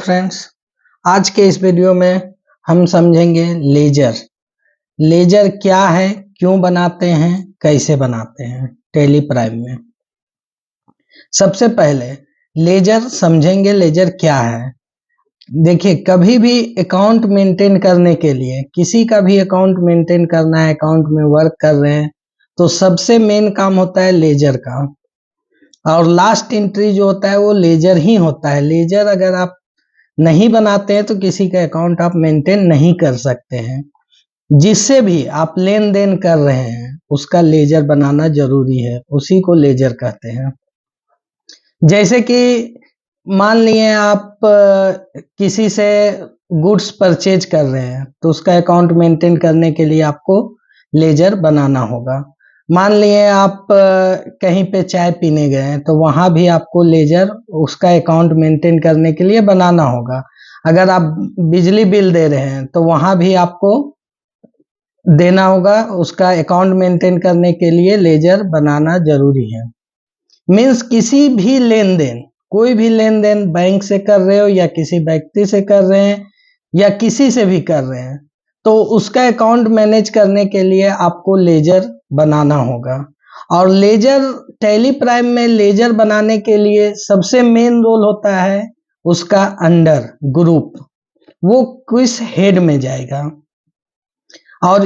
Friends, आज के इस वीडियो में हम समझेंगे लेजर। लेजर क्या है, क्यों बनाते हैं, कैसे बनाते हैं टैली प्राइम में। सबसे पहले लेजर समझेंगे, लेजर क्या है। देखिए, कभी भी अकाउंट मेंटेन करने के लिए, किसी का भी अकाउंट मेंटेन करना है, अकाउंट में वर्क कर रहे हैं, तो सबसे मेन काम होता है लेजर का। और लास्ट एंट्री जो होता है वो लेजर ही होता है। लेजर अगर आप नहीं बनाते हैं तो किसी का अकाउंट आप मेंटेन नहीं कर सकते हैं। जिससे भी आप लेन देन कर रहे हैं उसका लेजर बनाना जरूरी है, उसी को लेजर कहते हैं। जैसे कि मान लिए आप किसी से गुड्स परचेज कर रहे हैं तो उसका अकाउंट मेंटेन करने के लिए आपको लेजर बनाना होगा। मान लिए आप कहीं पे चाय पीने गए हैं तो वहां भी आपको लेजर उसका अकाउंट मेंटेन करने के लिए बनाना होगा। अगर आप बिजली बिल दे रहे हैं तो वहां भी आपको देना होगा, उसका अकाउंट मेंटेन करने के लिए लेजर बनाना जरूरी है। मीन्स किसी भी लेन देन, कोई भी लेन देन बैंक से कर रहे हो या किसी व्यक्ति से कर रहे हैं या किसी से भी कर रहे हैं, तो उसका अकाउंट मैनेज करने के लिए आपको लेजर बनाना होगा। और लेजर टैली प्राइम में लेजर बनाने के लिए सबसे मेन रोल होता है उसका अंडर ग्रुप, वो किस हेड में जाएगा। और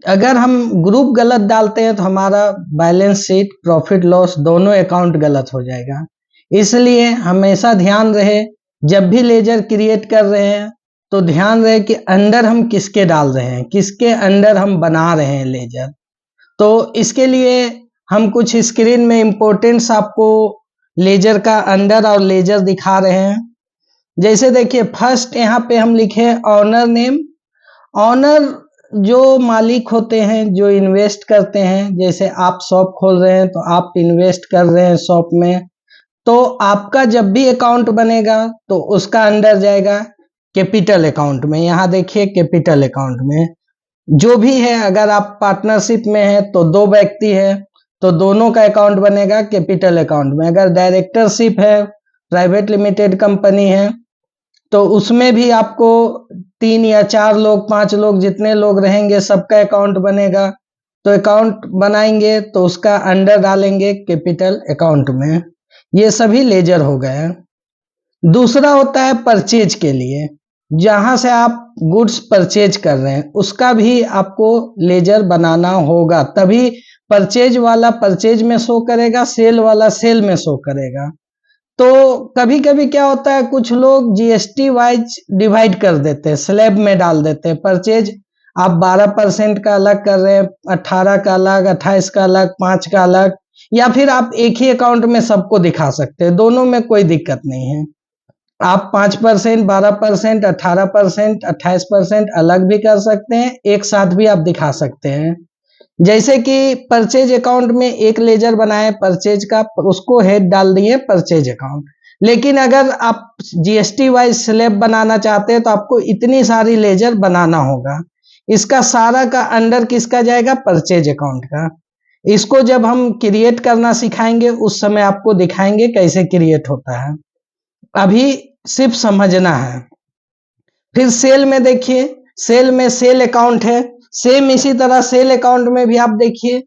अगर हम ग्रुप गलत डालते हैं तो हमारा बैलेंस शीट, प्रॉफिट लॉस दोनों अकाउंट गलत हो जाएगा। इसलिए हमेशा ध्यान रहे, जब भी लेजर क्रिएट कर रहे हैं तो ध्यान रहे कि अंडर हम किसके डाल रहे हैं, किसके अंडर हम बना रहे हैं लेजर। तो इसके लिए हम कुछ स्क्रीन में इंपॉर्टेंट्स आपको लेजर का अंडर और लेजर दिखा रहे हैं। जैसे देखिए, फर्स्ट यहाँ पे हम लिखे ऑनर नेम। ऑनर जो मालिक होते हैं, जो इन्वेस्ट करते हैं, जैसे आप शॉप खोल रहे हैं तो आप इन्वेस्ट कर रहे हैं शॉप में, तो आपका जब भी अकाउंट बनेगा तो उसका अंडर जाएगा कैपिटल अकाउंट में। यहाँ देखिए कैपिटल अकाउंट में जो भी है, अगर आप पार्टनरशिप में है तो दो व्यक्ति है तो दोनों का अकाउंट बनेगा कैपिटल अकाउंट में। अगर डायरेक्टरशिप है, प्राइवेट लिमिटेड कंपनी है, तो उसमें भी आपको 3 या 4 लोग, 5 लोग, जितने लोग रहेंगे सबका अकाउंट बनेगा। तो अकाउंट बनाएंगे तो उसका अंडर डालेंगे कैपिटल अकाउंट में। ये सभी लेजर हो गए। दूसरा होता है परचेज के लिए, जहां से आप गुड्स परचेज कर रहे हैं उसका भी आपको लेजर बनाना होगा, तभी परचेज वाला परचेज में शो करेगा, सेल वाला सेल में शो करेगा। तो कभी कभी क्या होता है, कुछ लोग जीएसटी वाइज डिवाइड कर देते हैं, स्लैब में डाल देते हैं। परचेज आप 12% का अलग कर रहे हैं, 18 का अलग, 28 का अलग, 5 का अलग, या फिर आप एक ही अकाउंट में सबको दिखा सकते हैं। दोनों में कोई दिक्कत नहीं है। आप 5%, 12%, 18%, 28% अलग भी कर सकते हैं, एक साथ भी आप दिखा सकते हैं। जैसे कि परचेज अकाउंट में एक लेजर बनाए परचेज का, उसको हेड डाल दिए परचेज अकाउंट। लेकिन अगर आप जीएसटी वाइज स्लैब बनाना चाहते हैं तो आपको इतनी सारी लेजर बनाना होगा। इसका सारा का अंडर किसका जाएगा, परचेज अकाउंट का। इसको जब हम क्रिएट करना सिखाएंगे उस समय आपको दिखाएंगे कैसे क्रिएट होता है, अभी सिर्फ समझना है। फिर सेल में देखिए, सेल में सेल अकाउंट है। सेम इसी तरह सेल अकाउंट में भी आप देखिए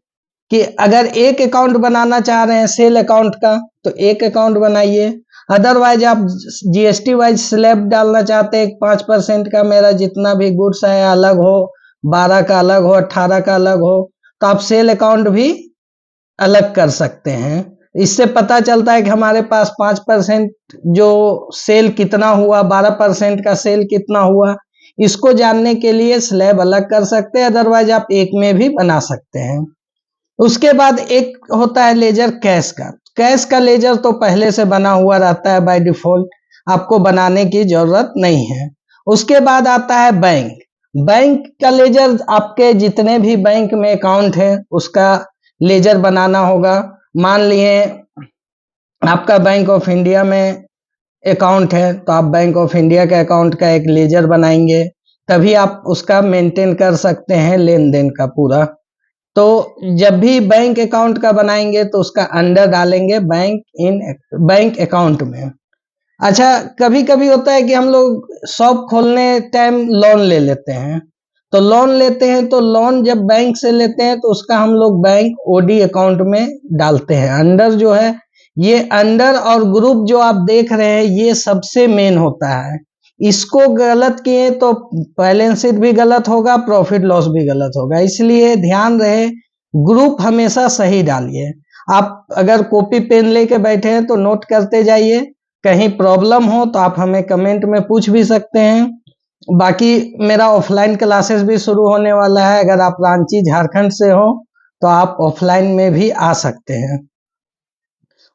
कि अगर एक अकाउंट बनाना चाह रहे हैं सेल अकाउंट का तो एक अकाउंट बनाइए। अदरवाइज आप जीएसटी वाइज स्लैब डालना चाहते हैं 5% का, मेरा जितना भी गुड्स है अलग हो, 12 का अलग हो, 18 का अलग हो, तो आप सेल अकाउंट भी अलग कर सकते हैं। इससे पता चलता है कि हमारे पास 5% जो सेल कितना हुआ, 12% का सेल कितना हुआ, इसको जानने के लिए स्लैब अलग कर सकते हैं। अदरवाइज आप एक में भी बना सकते हैं। उसके बाद एक होता है लेजर कैश का। कैश का लेजर तो पहले से बना हुआ रहता है बाय डिफॉल्ट, आपको बनाने की जरूरत नहीं है। उसके बाद आता है बैंक। बैंक का लेजर आपके जितने भी बैंक में अकाउंट है उसका लेजर बनाना होगा। मान लिए आपका बैंक ऑफ इंडिया में अकाउंट है तो आप बैंक ऑफ इंडिया के अकाउंट का एक लेजर बनाएंगे, तभी आप उसका मेंटेन कर सकते हैं लेन देन का पूरा। तो जब भी बैंक अकाउंट का बनाएंगे तो उसका अंडर डालेंगे बैंक अकाउंट में। अच्छा, कभी कभी होता है कि हम लोग शॉप खोलने टाइम लोन ले लेते हैं, तो लोन लेते हैं तो लोन जब बैंक से लेते हैं तो उसका हम लोग बैंक ओडी अकाउंट में डालते हैं। अंडर जो है, ये अंडर और ग्रुप जो आप देख रहे हैं ये सबसे मेन होता है। इसको गलत किए तो बैलेंस शीट भी गलत होगा, प्रॉफिट लॉस भी गलत होगा, इसलिए ध्यान रहे ग्रुप हमेशा सही डालिए। आप अगर कॉपी पेन लेके बैठे हैं तो नोट करते जाइए, कहीं प्रॉब्लम हो तो आप हमें कमेंट में पूछ भी सकते हैं। बाकी मेरा ऑफलाइन क्लासेस भी शुरू होने वाला है, अगर आप रांची झारखंड से हो तो आप ऑफलाइन में भी आ सकते हैं।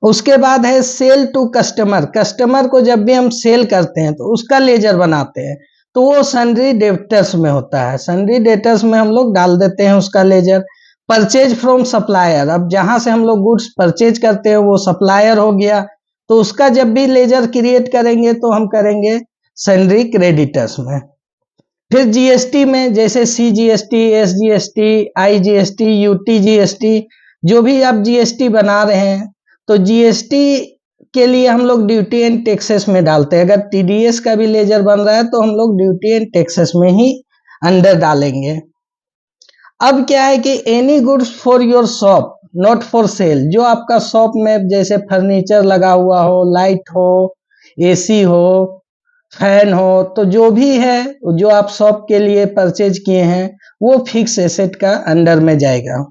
उसके बाद है सेल टू कस्टमर। कस्टमर को जब भी हम सेल करते हैं तो उसका लेजर बनाते हैं, तो वो सन्ड्री डेब्टर्स में होता है। सन्ड्री डेब्टर्स में हम लोग डाल देते हैं उसका लेजर। परचेज फ्रॉम सप्लायर, अब जहां से हम लोग गुड्स परचेज करते हैं वो सप्लायर हो गया, तो उसका जब भी लेजर क्रिएट करेंगे तो हम करेंगे सन्ड्री क्रेडिटर्स में। फिर जीएसटी में जैसे सीजीएसटी, एसजीएसटी, आईजीएसटी, यूटीजीएसटी, जो भी आप जीएसटी बना रहे हैं तो जीएसटी के लिए हम लोग ड्यूटी एंड टैक्सेस में डालते हैं। अगर टीडीएस का भी लेजर बन रहा है तो हम लोग ड्यूटी एंड टैक्सेस में ही अंडर डालेंगे। अब क्या है कि any goods for your shop not for sale, जो आपका शॉप में जैसे फर्नीचर लगा हुआ हो, लाइट हो, एसी हो, फैन हो, तो जो भी है जो आप शॉप के लिए परचेज किए हैं वो फिक्स एसेट का अंडर में जाएगा।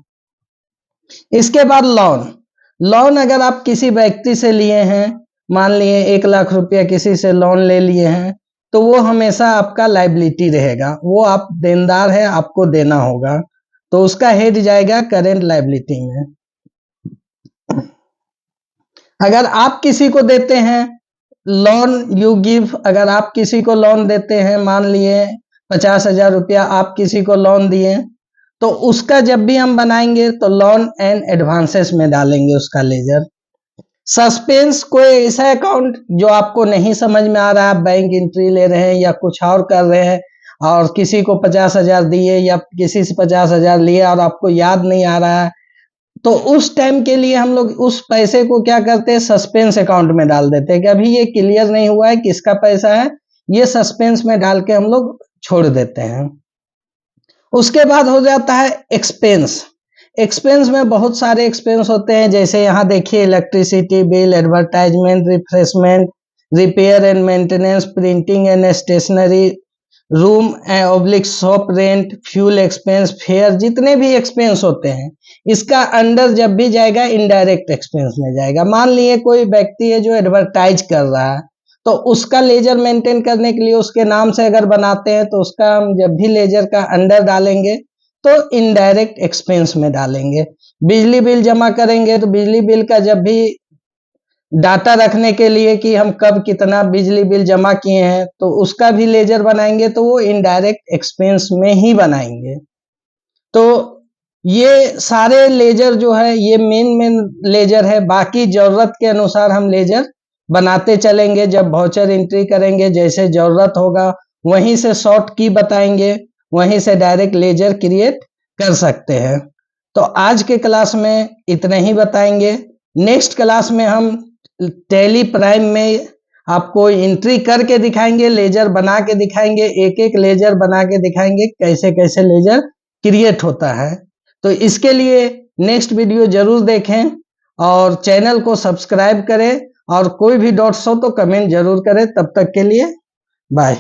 इसके बाद लोन। लोन अगर आप किसी व्यक्ति से लिए हैं, मान लिए 1 लाख रुपया किसी से लोन ले लिए हैं, तो वो हमेशा आपका लाइबिलिटी रहेगा, वो आप देनदार है, आपको देना होगा, तो उसका हेड जाएगा करेंट लाइबिलिटी में। अगर आप किसी को देते हैं लोन, यू गिव, अगर आप किसी को लोन देते हैं, मान लिए 50,000 रुपया आप किसी को लोन दिए, तो उसका जब भी हम बनाएंगे तो लोन एंड एडवांसेस में डालेंगे उसका लेजर। सस्पेंस, कोई ऐसा अकाउंट जो आपको नहीं समझ में आ रहा है, बैंक एंट्री ले रहे हैं या कुछ और कर रहे हैं और किसी को 50,000 दिए या किसी से 50,000 लिए और आपको याद नहीं आ रहा है, तो उस टाइम के लिए हम लोग उस पैसे को क्या करते हैं, सस्पेंस अकाउंट में डाल देते हैं कि अभी ये क्लियर नहीं हुआ है किसका पैसा है, ये सस्पेंस में डाल के हम लोग छोड़ देते हैं। उसके बाद हो जाता है एक्सपेंस। एक्सपेंस में बहुत सारे एक्सपेंस होते हैं, जैसे यहाँ देखिए electricity bill, advertisement, refreshment, repair and maintenance, printing and stationery, room oblique shop rent, fuel expense, fare, जितने भी एक्सपेंस होते हैं इसका अंडर जब भी जाएगा इनडायरेक्ट एक्सपेंस में जाएगा। मान लिए कोई व्यक्ति है जो एडवर्टाइज कर रहा है, तो उसका लेजर मेंटेन करने के लिए उसके नाम से अगर बनाते हैं तो उसका हम जब भी लेजर का अंडर डालेंगे तो इनडायरेक्ट एक्सपेंस में डालेंगे। बिजली बिल जमा करेंगे तो बिजली बिल का जब भी डाटा रखने के लिए कि हम कब कितना बिजली बिल जमा किए हैं तो उसका भी लेजर बनाएंगे, तो वो इनडायरेक्ट एक्सपेंस में ही बनाएंगे। तो ये सारे लेजर जो है ये मेन लेजर है, बाकी जरूरत के अनुसार हम लेजर बनाते चलेंगे। जब वाउचर एंट्री करेंगे जैसे जरूरत होगा वहीं से शॉर्ट की बताएंगे, वहीं से डायरेक्ट लेजर क्रिएट कर सकते हैं। तो आज के क्लास में इतना ही बताएंगे। नेक्स्ट क्लास में हम टैली प्राइम में आपको एंट्री करके दिखाएंगे, लेजर बना के दिखाएंगे, एक एक लेजर बना के दिखाएंगे कैसे कैसे लेजर क्रिएट होता है। तो इसके लिए नेक्स्ट वीडियो जरूर देखें और चैनल को सब्सक्राइब करें, और कोई भी डाउट्स हो तो कमेंट जरूर करें। तब तक के लिए बाय।